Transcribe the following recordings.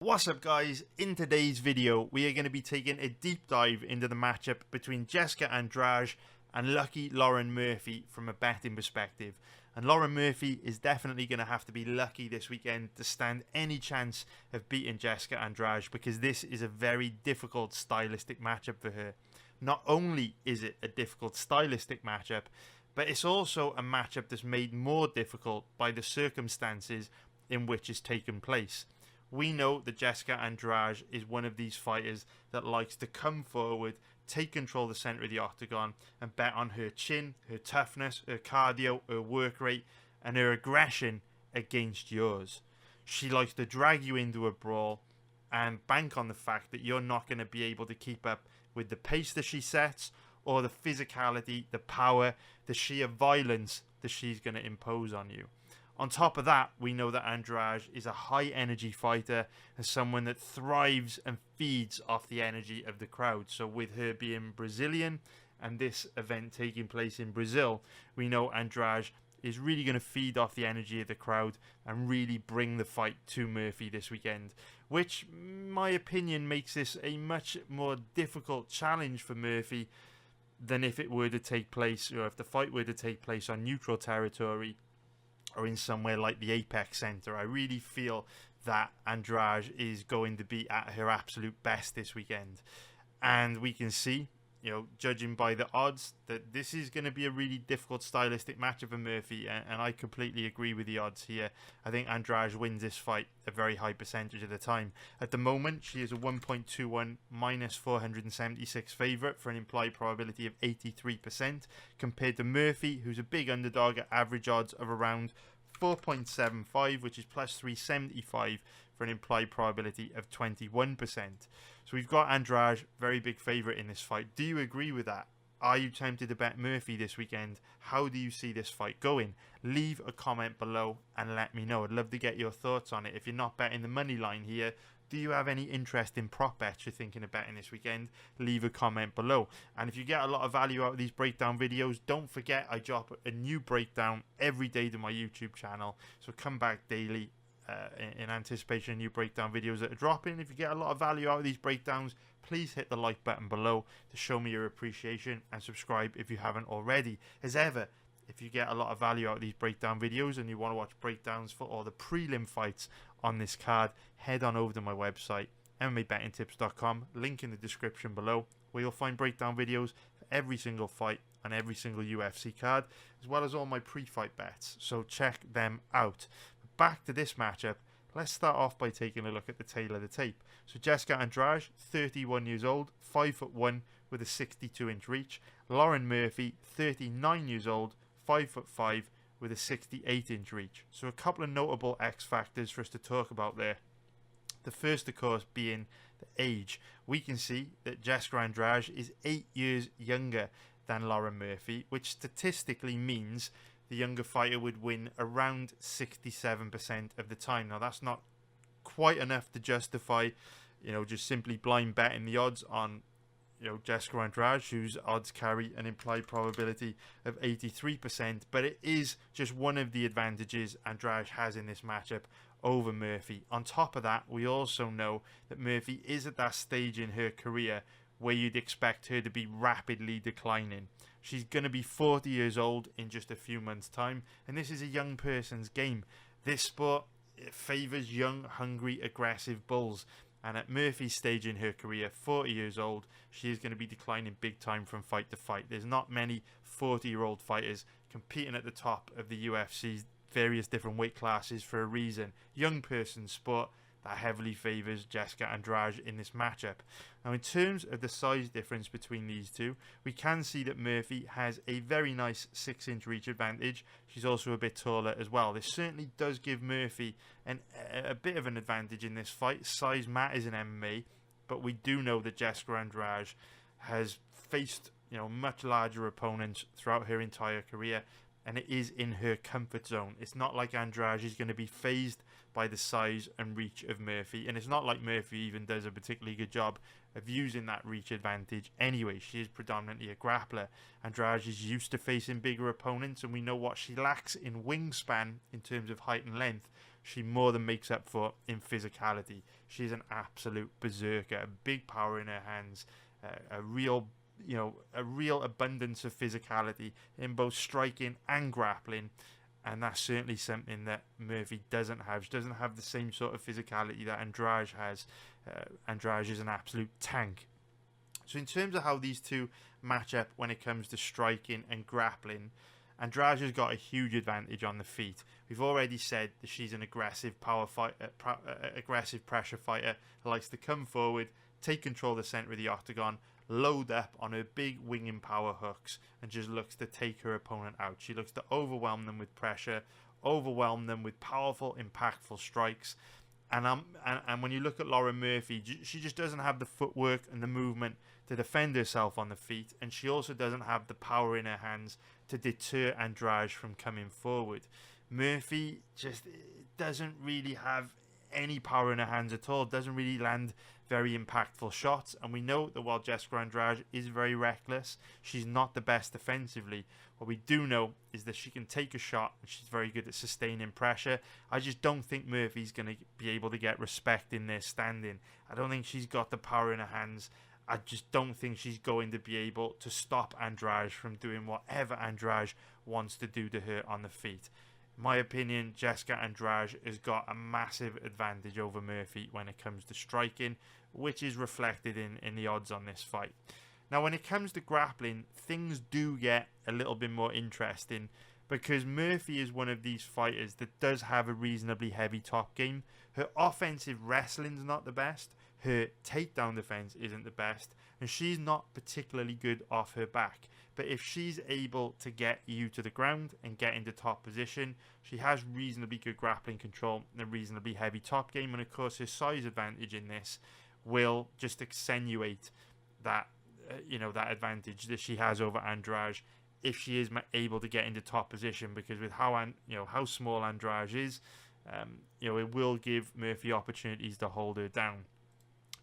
What's up guys, in today's video we are going to be taking a deep dive into the matchup between Jessica Andrade and lucky Lauren Murphy from a betting perspective. And Lauren Murphy is definitely going to have to be lucky this weekend to stand any chance of beating Jessica Andrade, because this is a very difficult stylistic matchup for her. Not only is it a difficult stylistic matchup, but it's also a matchup that's made more difficult by the circumstances in which it's taken place. We know that Jessica Andrade is one of these fighters that likes to come forward, take control of the centre of the octagon, and bet on her chin, her toughness, her cardio, her work rate, and her aggression against yours. She likes to drag you into a brawl and bank on the fact that you're not going to be able to keep up with the pace that she sets, or the physicality, the power, the sheer violence that she's going to impose on you. On top of that, we know that Andrade is a high-energy fighter and someone that thrives and feeds off the energy of the crowd. So with her being Brazilian and this event taking place in Brazil, we know Andrade is really going to feed off the energy of the crowd and really bring the fight to Murphy this weekend, which, in my opinion, makes this a much more difficult challenge for Murphy than if it were to take place, or if the fight were to take place on neutral territory or in somewhere like the Apex Center. I really feel that Andrade is going to be at her absolute best this weekend. And we can see, judging by the odds, that this is going to be a really difficult stylistic matchup for Murphy, and I completely agree with the odds here. I think Andrade wins this fight a very high percentage of the time. At the moment, she is a 1.21 minus 476 favourite for an implied probability of 83%, compared to Murphy, who's a big underdog at average odds of around 4.75, which is plus 375 for an implied probability of 21%. So we've got Andrade, very big favourite in this fight. Do you agree with that? Are you tempted to bet Murphy this weekend? How do you see this fight going? Leave a comment below and let me know. I'd love to get your thoughts on it. If you're not betting the money line here, do you have any interest in prop bets you're thinking of betting this weekend? Leave a comment below. And if you get a lot of value out of these breakdown videos, don't forget I drop a new breakdown every day to my YouTube channel. So come back daily in anticipation of new breakdown videos that are dropping. If you get a lot of value out of these breakdowns, please hit the like button below to show me your appreciation, and subscribe if you haven't already. As ever, if you get a lot of value out of these breakdown videos and you want to watch breakdowns for all the prelim fights on this card, head on over to my website, MMABettingTips.com, link in the description below, where you'll find breakdown videos for every single fight on every single UFC card, as well as all my pre-fight bets, so check them out. Back to this matchup, let's start off by taking a look at the tail of the tape. So Jessica Andrade, 31 years old, 5'1", with a 62-inch reach. Lauren Murphy, 39 years old, 5'5", with a 68-inch reach. So a couple of notable X factors for us to talk about there. The first, of course, being the age. We can see that Jessica Andrade is 8 years younger than Lauren Murphy, which statistically means the younger fighter would win around 67% of the time. Now, that's not quite enough to justify, just simply blind betting the odds on, Jessica Andrade, whose odds carry an implied probability of 83%. But it is just one of the advantages Andrade has in this matchup over Murphy. On top of that, we also know that Murphy is at that stage in her career where you'd expect her to be rapidly declining. She's going to be 40 years old in just a few months' time, and this is a young person's game. This sport favours young, hungry, aggressive bulls, and at Murphy's stage in her career, 40 years old, she is going to be declining big time from fight to fight. There's not many 40-year-old fighters competing at the top of the UFC's various different weight classes for a reason. Young person sport that heavily favours Jessica Andrade in this matchup. Now, in terms of the size difference between these two, we can see that Murphy has a very nice 6-inch reach advantage. She's also a bit taller as well. This certainly does give Murphy a bit of an advantage in this fight. Size matters in MMA, but we do know that Jessica Andrade has faced much larger opponents throughout her entire career, and it is in her comfort zone. It's not like Andrade is going to be phased by the size and reach of Murphy, and it's not like Murphy even does a particularly good job of using that reach advantage anyway. She is predominantly a grappler. Andrade is used to facing bigger opponents, and we know what she lacks in wingspan in terms of height and length. she more than makes up for in physicality. She's an absolute berserker, a big power in her hands, a real abundance of physicality in both striking and grappling. And that's certainly something that Murphy doesn't have. She doesn't have the same sort of physicality that Andrade has. Andrade is an absolute tank. So in terms of how these two match up when it comes to striking and grappling, Andrade has got a huge advantage on the feet. We've already said that she's an aggressive aggressive pressure fighter who likes to come forward, take control of the center of the octagon, load up on her big winging power hooks, and just looks to take her opponent out. She looks to overwhelm them with pressure, overwhelm them with powerful, impactful strikes. And when you look at Lauren Murphy, she just doesn't have the footwork and the movement to defend herself on the feet, and she also doesn't have the power in her hands to deter Andrade from coming forward. Murphy just doesn't really have any power in her hands at all, doesn't really land very impactful shots, and we know that while Jessica Andrade is very reckless, she's not the best defensively. What we do know is that she can take a shot and she's very good at sustaining pressure. I just don't think Murphy's going to be able to get respect in their standing. I don't think she's got the power in her hands. I just don't think she's going to be able to stop Andrade from doing whatever Andrade wants to do to her on the feet. In my opinion, Jessica Andrade has got a massive advantage over Murphy when it comes to striking, which is reflected in the odds on this fight. Now, when it comes to grappling, things do get a little bit more interesting because Murphy is one of these fighters that does have a reasonably heavy top game. Her offensive wrestling's not the best. Her takedown defense isn't the best, and she's not particularly good off her back. But if she's able to get you to the ground and get into top position, she has reasonably good grappling control and a reasonably heavy top game. And of course, her size advantage in this will just accentuate that that advantage that she has over Andrade if she is able to get into top position. Because with how small Andrade is, it will give Murphy opportunities to hold her down.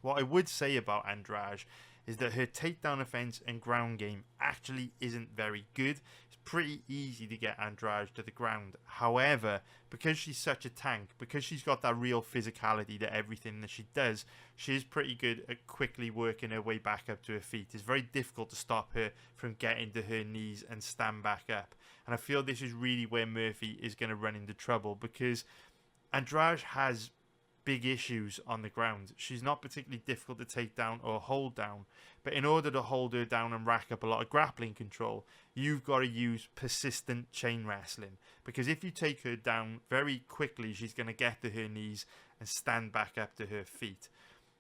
What I would say about Andrade is that her takedown offense and ground game actually isn't very good. It's pretty easy to get Andrade to the ground. However, because she's such a tank, because she's got that real physicality to everything that she does, she is pretty good at quickly working her way back up to her feet. It's very difficult to stop her from getting to her knees and stand back up. And I feel this is really where Murphy is going to run into trouble, because Andrade has big issues on the ground. She's not particularly difficult to take down or hold down, but in order to hold her down and rack up a lot of grappling control, you've got to use persistent chain wrestling, because if you take her down very quickly, she's going to get to her knees and stand back up to her feet.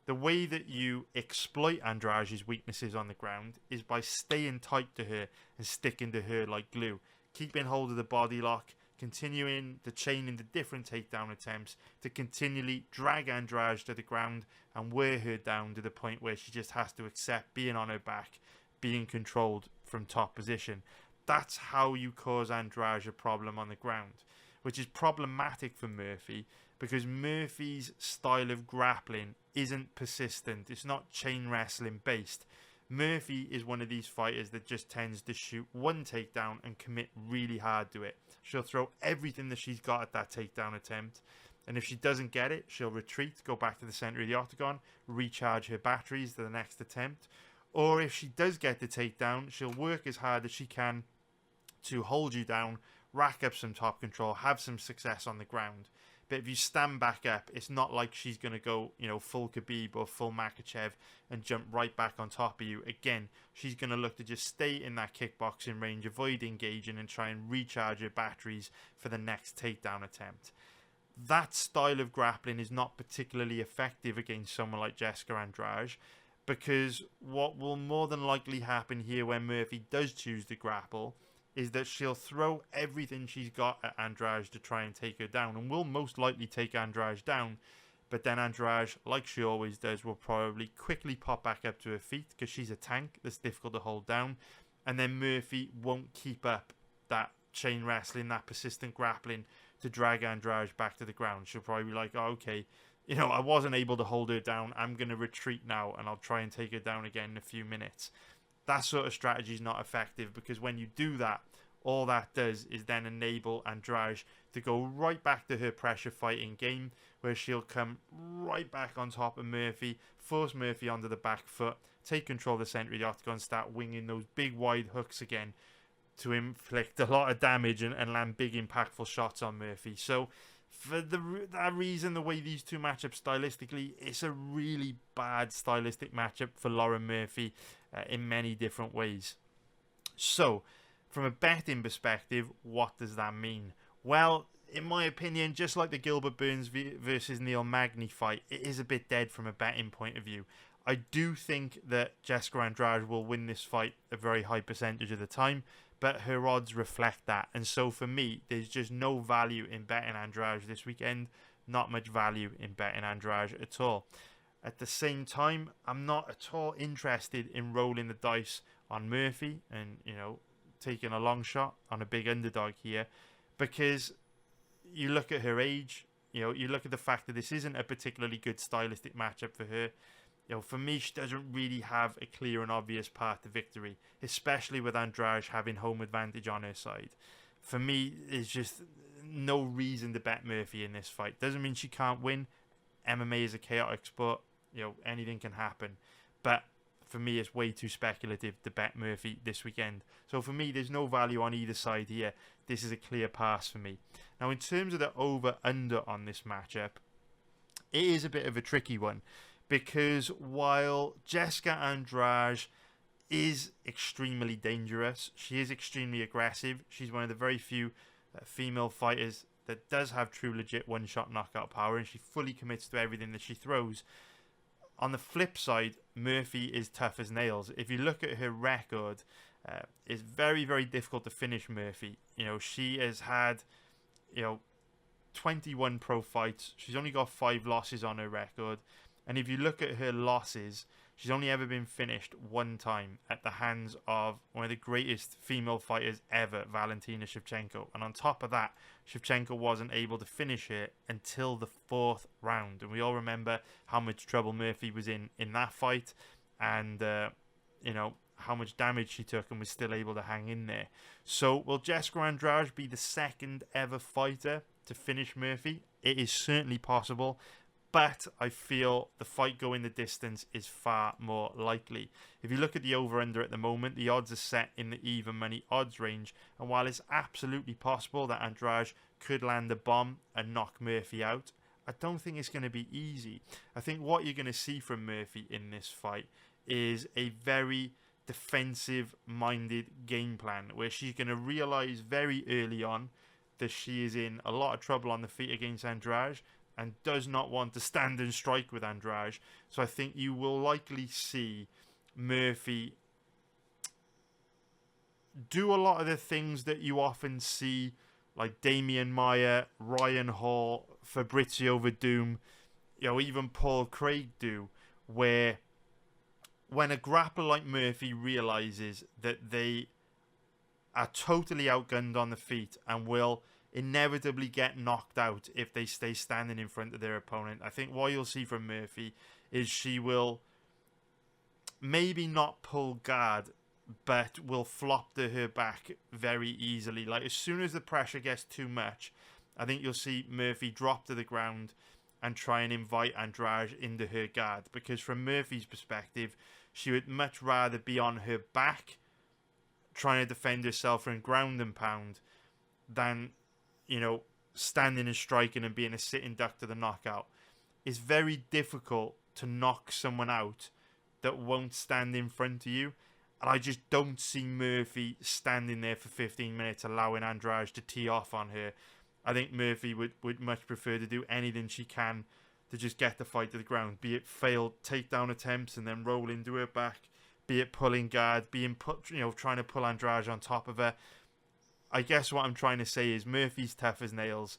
The way that you exploit Andrade's weaknesses on the ground is by staying tight to her and sticking to her like glue, keeping hold of the body lock, continuing to chain into different takedown attempts to continually drag Andrade to the ground and wear her down to the point where she just has to accept being on her back, being controlled from top position. That's how you cause Andrade a problem on the ground, which is problematic for Murphy, because Murphy's style of grappling isn't persistent. It's not chain wrestling based. Murphy is one of these fighters that just tends to shoot one takedown and commit really hard to it. She'll throw everything that she's got at that takedown attempt, and if she doesn't get it, she'll retreat, go back to the center of the octagon, recharge her batteries to the next attempt. Or if she does get the takedown, she'll work as hard as she can to hold you down, rack up some top control, have some success on the ground. But if you stand back up, it's not like she's going to go, full Khabib or full Makhachev and jump right back on top of you. Again, she's going to look to just stay in that kickboxing range, avoid engaging, and try and recharge her batteries for the next takedown attempt. That style of grappling is not particularly effective against someone like Jessica Andrade, because what will more than likely happen here when Murphy does choose to grapple is that she'll throw everything she's got at Andrade to try and take her down, and will most likely take Andrade down. But then Andrade, like she always does, will probably quickly pop back up to her feet, because she's a tank that's difficult to hold down. And then Murphy won't keep up that chain wrestling, that persistent grappling to drag Andrade back to the ground. She'll probably be like, oh, okay, I wasn't able to hold her down. I'm going to retreat now, and I'll try and take her down again in a few minutes. That sort of strategy is not effective, because when you do that, all that does is then enable Andrade to go right back to her pressure fighting game, where she'll come right back on top of Murphy, force Murphy onto the back foot, take control of the center of the octagon, start winging those big wide hooks again to inflict a lot of damage and land big impactful shots on Murphy. So for that reason, the way these two match up stylistically, it's a really bad stylistic matchup for Lauren Murphy in many different ways. So from a betting perspective, what does that mean? Well, in my opinion, just like the Gilbert Burns versus Neil Magny fight, it is a bit dead from a betting point of view. I do think that Jessica Andrade will win this fight a very high percentage of the time, but her odds reflect that. And so for me, there's just no value in betting Andrade this weekend. Not much value in betting Andrade at all. At the same time, I'm not at all interested in rolling the dice on Murphy and, taking a long shot on a big underdog here, because you look at her age, you look at the fact that this isn't a particularly good stylistic matchup for her. For me, she doesn't really have a clear and obvious path to victory, especially with Andrade having home advantage on her side. For me, there's just no reason to bet Murphy in this fight. Doesn't mean she can't win. MMA is a chaotic sport. Anything can happen. But for me, it's way too speculative to bet Murphy this weekend. So for me, there's no value on either side here. This is a clear pass for me. Now, in terms of the over-under on this matchup, it is a bit of a tricky one, because while Jessica Andrade is extremely dangerous, she is extremely aggressive, she's one of the very few female fighters that does have true legit one-shot knockout power, and she fully commits to everything that she throws. On the flip side, Murphy is tough as nails. If you look at her record, it's very, very difficult to finish Murphy. She has had, 21 pro fights. She's only got 5 losses on her record. And if you look at her losses, she's only ever been finished one time at the hands of one of the greatest female fighters ever, Valentina Shevchenko. And on top of that, Shevchenko wasn't able to finish her until the 4th round. And we all remember how much trouble Murphy was in that fight, and, how much damage she took and was still able to hang in there. So will Jessica Andrade be the second ever fighter to finish Murphy? It is certainly possible, but I feel the fight going the distance is far more likely. If you look at the over-under at the moment, the odds are set in the even money odds range, and while it's absolutely possible that Andrade could land a bomb and knock Murphy out, I don't think it's going to be easy. I think what you're going to see from Murphy in this fight is a very defensive-minded game plan, where she's going to realise very early on that she is in a lot of trouble on the feet against Andrade, and does not want to stand and strike with Andrade. So I think you will likely see Murphy do a lot of the things that you often see like Damian Maia, Ryan Hall, Fabrizio Verdum, even Paul Craig do, where when a grappler like Murphy realizes that they are totally outgunned on the feet and will inevitably get knocked out if they stay standing in front of their opponent, I think what you'll see from Murphy is she will maybe not pull guard, but will flop to her back very easily. Like, as soon as the pressure gets too much, I think you'll see Murphy drop to the ground and try and invite Andrade into her guard, because from Murphy's perspective, she would much rather be on her back trying to defend herself from ground and pound than, standing and striking and being a sitting duck to the knockout. It's very difficult to knock someone out that won't stand in front of you. And I just don't see Murphy standing there for 15 minutes allowing Andrade to tee off on her. I think Murphy would much prefer to do anything she can to just get the fight to the ground, be it failed takedown attempts and then roll into her back, be it pulling guard, trying to pull Andrade on top of her. I guess what I'm trying to say is Murphy's tough as nails,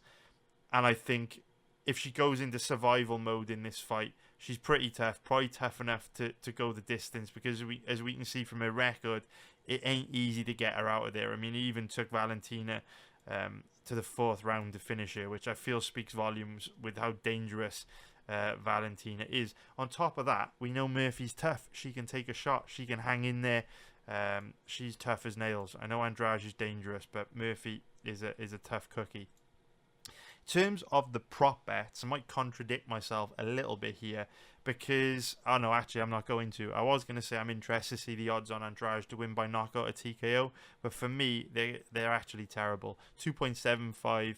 and I think if she goes into survival mode in this fight, she's pretty tough, probably tough enough to go the distance, because as we can see from her record, it ain't easy to get her out of there. I mean, it even took Valentina to the 4th round to finish her, which I feel speaks volumes with how dangerous Valentina is. On top of that, we know Murphy's tough. She can take a shot. She can hang in there She's tough as nails. I know Andrade is dangerous, but Murphy is a tough cookie. In terms of the prop bets, I might contradict myself a little bit here because, oh no, actually I'm not going to. I was going to say I'm interested to see the odds on Andrade to win by knockout or TKO, but for me, they're actually terrible. 2.75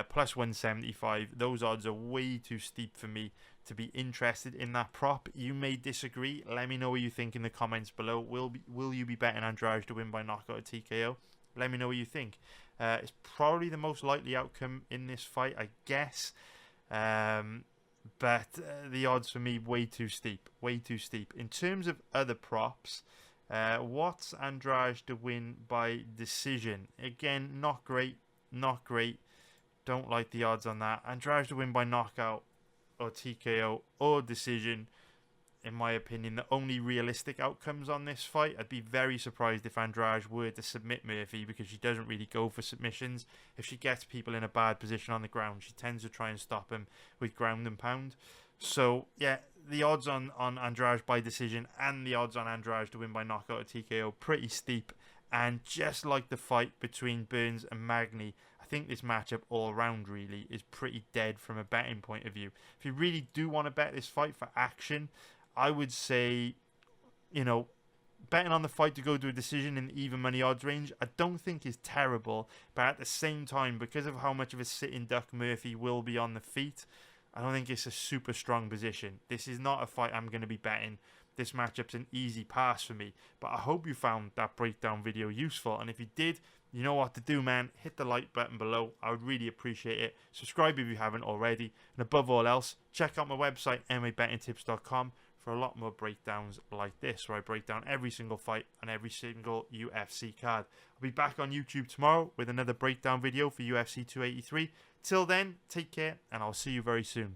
plus 175. Those odds are way too steep for me to be interested in that prop. You may disagree. Let me know what you think in the comments below. Will you be betting Andrade to win by knockout or TKO? Let me know what you think. It's probably the most likely outcome in this fight, I guess. But the odds for me, way too steep. Way too steep. In terms of other props, what's Andrade to win by decision? Again, not great. Not great. Don't like the odds on that. Andrade to win by knockout or TKO or decision. In my opinion, the only realistic outcomes on this fight. I'd be very surprised if Andrade were to submit Murphy because she doesn't really go for submissions. If she gets people in a bad position on the ground, she tends to try and stop them with ground and pound. So, yeah, the odds on Andrade by decision and the odds on Andrade to win by knockout or TKO pretty steep. And just like the fight between Burns and Magny, I think this matchup all round really is pretty dead from a betting point of view. If you really do want to bet this fight for action, I would say, betting on the fight to go to a decision in the even money odds range, I don't think is terrible. But at the same time, because of how much of a sitting duck Murphy will be on the feet, I don't think it's a super strong position. This is not a fight I'm going to be betting. This matchup's an easy pass for me. But I hope you found that breakdown video useful. And if you did, you know what to do, man. Hit the like button below. I would really appreciate it. Subscribe if you haven't already. And above all else, check out my website, MMABettingTips.com, for a lot more breakdowns like this, where I break down every single fight and every single UFC card. I'll be back on YouTube tomorrow with another breakdown video for UFC 283. Till then, take care, and I'll see you very soon.